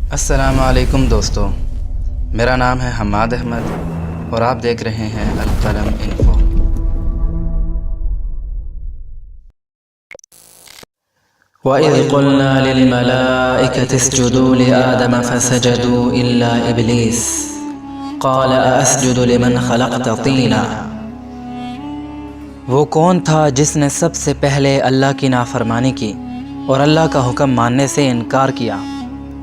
السلام علیکم دوستو، میرا نام ہے حماد احمد اور آپ دیکھ رہے ہیں القلم انفو۔ وَإِذْ قُلْنَا لِلْمَلَائِكَةِ اسْجُدُوا لِآدَمَ فَسَجَدُوا إِلَّا إِبْلِيسَ قَالَ أَأَسْجُدُ لِمَنْ خَلَقْتَ طِينًا۔ وہ کون تھا جس نے سب سے پہلے اللہ کی نافرمانی کی اور اللہ کا حکم ماننے سے انکار کیا؟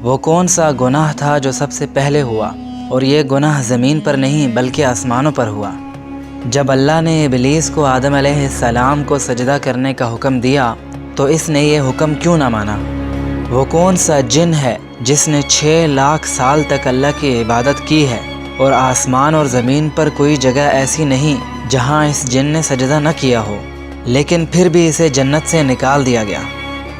وہ کون سا گناہ تھا جو سب سے پہلے ہوا، اور یہ گناہ زمین پر نہیں بلکہ آسمانوں پر ہوا؟ جب اللہ نے ابلیس کو آدم علیہ السلام کو سجدہ کرنے کا حکم دیا تو اس نے یہ حکم کیوں نہ مانا؟ وہ کون سا جن ہے جس نے 6 لاکھ سال تک اللہ کی عبادت کی ہے، اور آسمان اور زمین پر کوئی جگہ ایسی نہیں جہاں اس جن نے سجدہ نہ کیا ہو، لیکن پھر بھی اسے جنت سے نکال دیا گیا؟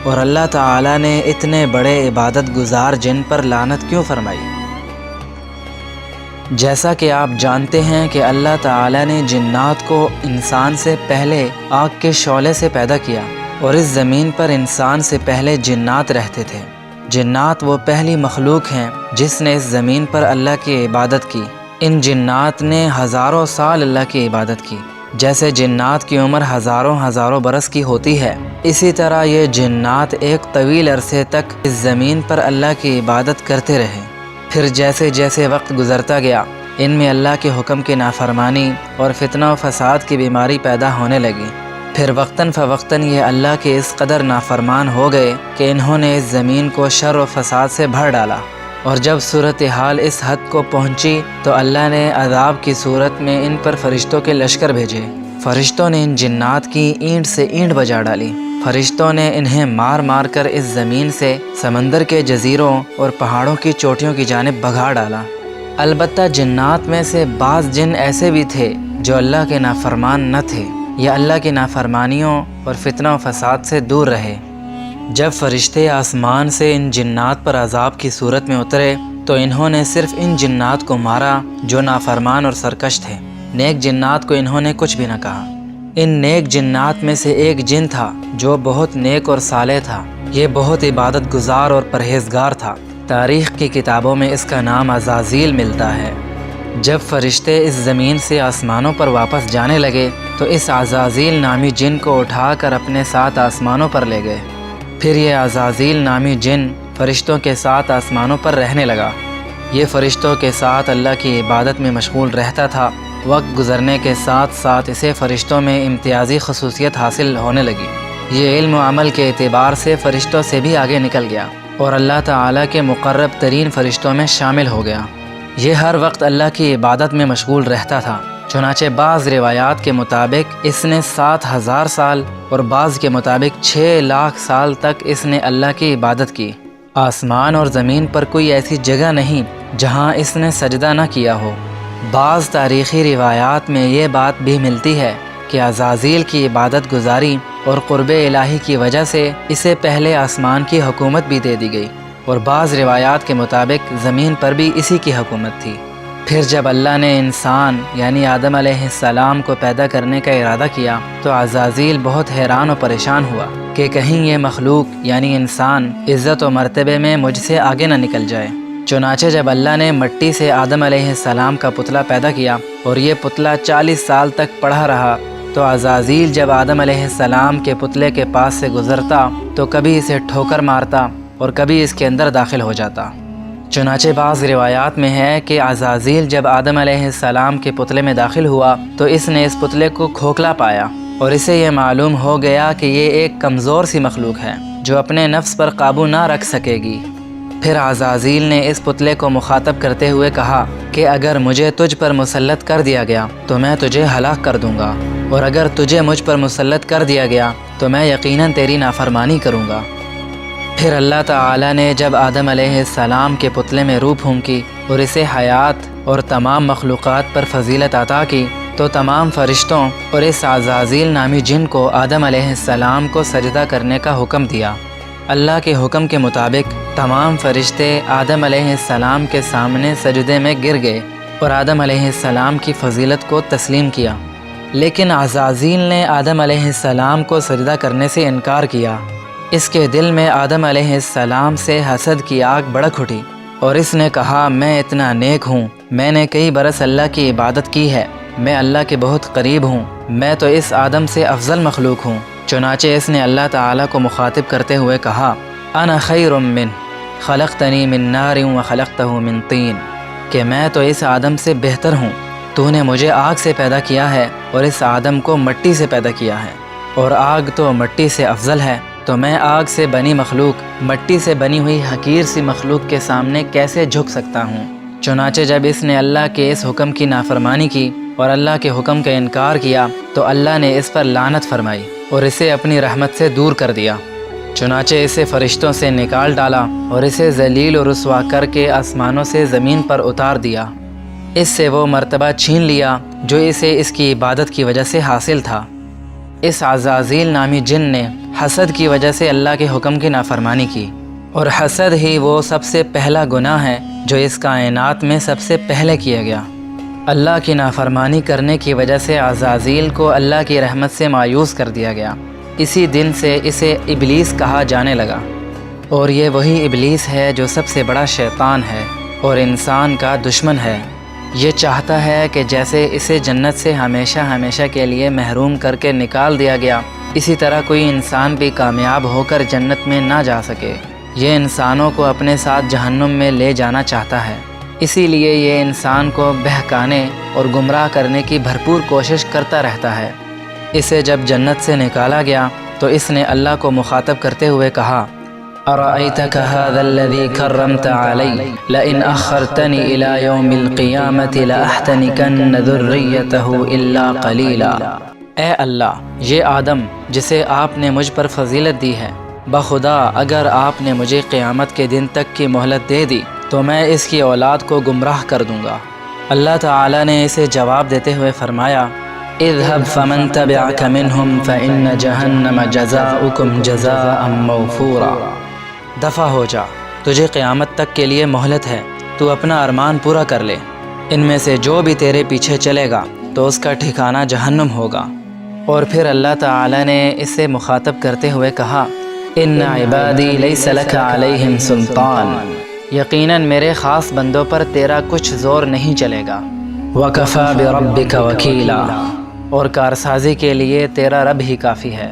اور اللہ تعالیٰ نے اتنے بڑے عبادت گزار جن پر لعنت کیوں فرمائی؟ جیسا کہ آپ جانتے ہیں کہ اللہ تعالیٰ نے جنات کو انسان سے پہلے آگ کے شعلے سے پیدا کیا، اور اس زمین پر انسان سے پہلے جنات رہتے تھے۔ جنات وہ پہلی مخلوق ہیں جس نے اس زمین پر اللہ کی عبادت کی۔ ان جنات نے ہزاروں سال اللہ کی عبادت کی۔ جیسے جنات کی عمر ہزاروں برس کی ہوتی ہے، اسی طرح یہ جنات ایک طویل عرصے تک اس زمین پر اللہ کی عبادت کرتے رہے۔ پھر جیسے جیسے وقت گزرتا گیا، ان میں اللہ کے حکم کی نافرمانی اور فتنہ و فساد کی بیماری پیدا ہونے لگی۔ پھر وقتاً فوقتاً یہ اللہ کے اس قدر نافرمان ہو گئے کہ انہوں نے اس زمین کو شر و فساد سے بھر ڈالا، اور جب صورتحال اس حد کو پہنچی تو اللہ نے عذاب کی صورت میں ان پر فرشتوں کے لشکر بھیجے۔ فرشتوں نے ان جنات کی اینٹ سے اینٹ بجا ڈالی۔ فرشتوں نے انہیں مار مار کر اس زمین سے سمندر کے جزیروں اور پہاڑوں کی چوٹیوں کی جانب بھگا ڈالا۔ البتہ جنات میں سے بعض جن ایسے بھی تھے جو اللہ کے نافرمان نہ تھے، یا اللہ کی نافرمانیوں اور فتنہ و فساد سے دور رہے۔ جب فرشتے آسمان سے ان جنات پر عذاب کی صورت میں اترے تو انہوں نے صرف ان جنات کو مارا جو نافرمان اور سرکش تھے۔ نیک جنات کو انہوں نے کچھ بھی نہ کہا۔ ان نیک جنات میں سے ایک جن تھا جو بہت نیک اور صالح تھا۔ یہ بہت عبادت گزار اور پرہیزگار تھا۔ تاریخ کی کتابوں میں اس کا نام عزازیل ملتا ہے۔ جب فرشتے اس زمین سے آسمانوں پر واپس جانے لگے تو اس عزازیل نامی جن کو اٹھا کر اپنے ساتھ آسمانوں پر لے گئے۔ پھر یہ عزازیل نامی جن فرشتوں کے ساتھ آسمانوں پر رہنے لگا۔ یہ فرشتوں کے ساتھ اللہ کی عبادت میں مشغول رہتا تھا۔ وقت گزرنے کے ساتھ ساتھ اسے فرشتوں میں امتیازی خصوصیت حاصل ہونے لگی۔ یہ علم و عمل کے اعتبار سے فرشتوں سے بھی آگے نکل گیا اور اللہ تعالیٰ کے مقرب ترین فرشتوں میں شامل ہو گیا۔ یہ ہر وقت اللہ کی عبادت میں مشغول رہتا تھا۔ چنانچہ بعض روایات کے مطابق اس نے 7,000 سال اور بعض کے مطابق 6 لاکھ سال تک اس نے اللہ کی عبادت کی۔ آسمان اور زمین پر کوئی ایسی جگہ نہیں جہاں اس نے سجدہ نہ کیا ہو۔ بعض تاریخی روایات میں یہ بات بھی ملتی ہے کہ عزازیل کی عبادت گزاری اور قرب الہی کی وجہ سے اسے پہلے آسمان کی حکومت بھی دے دی گئی، اور بعض روایات کے مطابق زمین پر بھی اسی کی حکومت تھی۔ پھر جب اللہ نے انسان یعنی آدم علیہ السلام کو پیدا کرنے کا ارادہ کیا تو عزازیل بہت حیران و پریشان ہوا کہ کہیں یہ مخلوق یعنی انسان عزت و مرتبے میں مجھ سے آگے نہ نکل جائے۔ چنانچہ جب اللہ نے مٹی سے آدم علیہ السلام کا پتلا پیدا کیا اور یہ پتلا 40 سال تک پڑا رہا تو عزازیل جب آدم علیہ السلام کے پتلے کے پاس سے گزرتا تو کبھی اسے ٹھوکر مارتا اور کبھی اس کے اندر داخل ہو جاتا۔ چنانچہ بعض روایات میں ہے کہ عزازیل جب آدم علیہ السلام کے پتلے میں داخل ہوا تو اس نے اس پتلے کو کھوکھلا پایا اور اسے یہ معلوم ہو گیا کہ یہ ایک کمزور سی مخلوق ہے جو اپنے نفس پر قابو نہ رکھ سکے گی۔ پھر عزازیل نے اس پتلے کو مخاطب کرتے ہوئے کہا کہ اگر مجھے تجھ پر مسلط کر دیا گیا تو میں تجھے ہلاک کر دوں گا، اور اگر تجھے مجھ پر مسلط کر دیا گیا تو میں یقیناً تیری نافرمانی کروں گا۔ پھر اللہ تعالیٰ نے جب آدم علیہ السلام کے پتلے میں روح پھونکی اور اسے حیات اور تمام مخلوقات پر فضیلت عطا کی تو تمام فرشتوں اور اس عزازیل نامی جن کو آدم علیہ السلام کو سجدہ کرنے کا حکم دیا۔ اللہ کے حکم کے مطابق تمام فرشتے آدم علیہ السلام کے سامنے سجدے میں گر گئے اور آدم علیہ السلام کی فضیلت کو تسلیم کیا، لیکن عزازیل نے آدم علیہ السلام کو سجدہ کرنے سے انکار کیا۔ اس کے دل میں آدم علیہ السلام سے حسد کی آگ بھڑک اٹھی اور اس نے کہا میں اتنا نیک ہوں، میں نے کئی برس اللہ کی عبادت کی ہے، میں اللہ کے بہت قریب ہوں، میں تو اس آدم سے افضل مخلوق ہوں۔ چنانچہ اس نے اللہ تعالیٰ کو مخاطب کرتے ہوئے کہا انا خیر من خلقتنی من نار وخلقتہ من طین، کہ میں تو اس آدم سے بہتر ہوں، تو نے مجھے آگ سے پیدا کیا ہے اور اس آدم کو مٹی سے پیدا کیا ہے، اور آگ تو مٹی سے افضل ہے، تو میں آگ سے بنی مخلوق مٹی سے بنی ہوئی حقیر سی مخلوق کے سامنے کیسے جھک سکتا ہوں۔ چنانچہ جب اس نے اللہ کے اس حکم کی نافرمانی کی اور اللہ کے حکم کا انکار کیا تو اللہ نے اس پر لعنت فرمائی اور اسے اپنی رحمت سے دور کر دیا۔ چنانچہ اسے فرشتوں سے نکال ڈالا اور اسے ذلیل و رسوا کر کے آسمانوں سے زمین پر اتار دیا۔ اس سے وہ مرتبہ چھین لیا جو اسے اس کی عبادت کی وجہ سے حاصل تھا۔ اس عزازیل نامی جن نے حسد کی وجہ سے اللہ کے حکم کی نافرمانی کی، اور حسد ہی وہ سب سے پہلا گناہ ہے جو اس کائنات میں سب سے پہلے کیا گیا۔ اللہ کی نافرمانی کرنے کی وجہ سے عزازیل کو اللہ کی رحمت سے مایوس کر دیا گیا۔ اسی دن سے اسے ابلیس کہا جانے لگا، اور یہ وہی ابلیس ہے جو سب سے بڑا شیطان ہے اور انسان کا دشمن ہے۔ یہ چاہتا ہے کہ جیسے اسے جنت سے ہمیشہ ہمیشہ کے لیے محروم کر کے نکال دیا گیا، اسی طرح کوئی انسان بھی کامیاب ہو کر جنت میں نہ جا سکے۔ یہ انسانوں کو اپنے ساتھ جہنم میں لے جانا چاہتا ہے، اسی لیے یہ انسان کو بہکانے اور گمراہ کرنے کی بھرپور کوشش کرتا رہتا ہے۔ اسے جب جنت سے نکالا گیا تو اس نے اللہ کو مخاطب کرتے ہوئے کہا ارأیتک ھذا الذی کرمت علی لئن اخرتنی الی یوم القیامۃ لاحتنکن ذریتہ الا قلیلا۔ اے اللہ، یہ آدم جسے آپ نے مجھ پر فضیلت دی ہے، بخدا اگر آپ نے مجھے قیامت کے دن تک کی مہلت دے دی تو میں اس کی اولاد کو گمراہ کر دوں گا۔ اللہ تعالیٰ نے اسے جواب دیتے ہوئے فرمایا اذهب فمن تبعك منهم فإن جہنم جزاؤکم جزاء موفورا۔ دفع ہو جا، تجھے قیامت تک کے لیے مہلت ہے، تو اپنا ارمان پورا کر لے، ان میں سے جو بھی تیرے پیچھے چلے گا تو اس کا ٹھکانہ جہنم ہوگا۔ اور پھر اللہ تعالیٰ نے اسے مخاطب کرتے ہوئے کہا ان عبادی لیس لک علیہم سلطان، یقیناً میرے خاص بندوں پر تیرا کچھ زور نہیں چلے گا۔ وکفیٰ بربک وکیلا، اور کارسازی کے لیے تیرا رب ہی کافی ہے،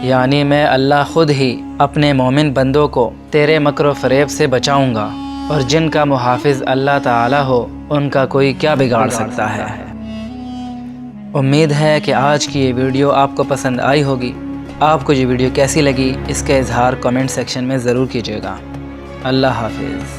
یعنی میں اللہ خود ہی اپنے مومن بندوں کو تیرے مکر و فریب سے بچاؤں گا، اور جن کا محافظ اللہ تعالیٰ ہو ان کا کوئی کیا بگاڑ سکتا ہے۔ امید ہے کہ آج کی یہ ویڈیو آپ کو پسند آئی ہوگی۔ آپ کو یہ ویڈیو کیسی لگی اس کا اظہار کمنٹ سیکشن میں ضرور کیجیے گا۔ اللہ حافظ۔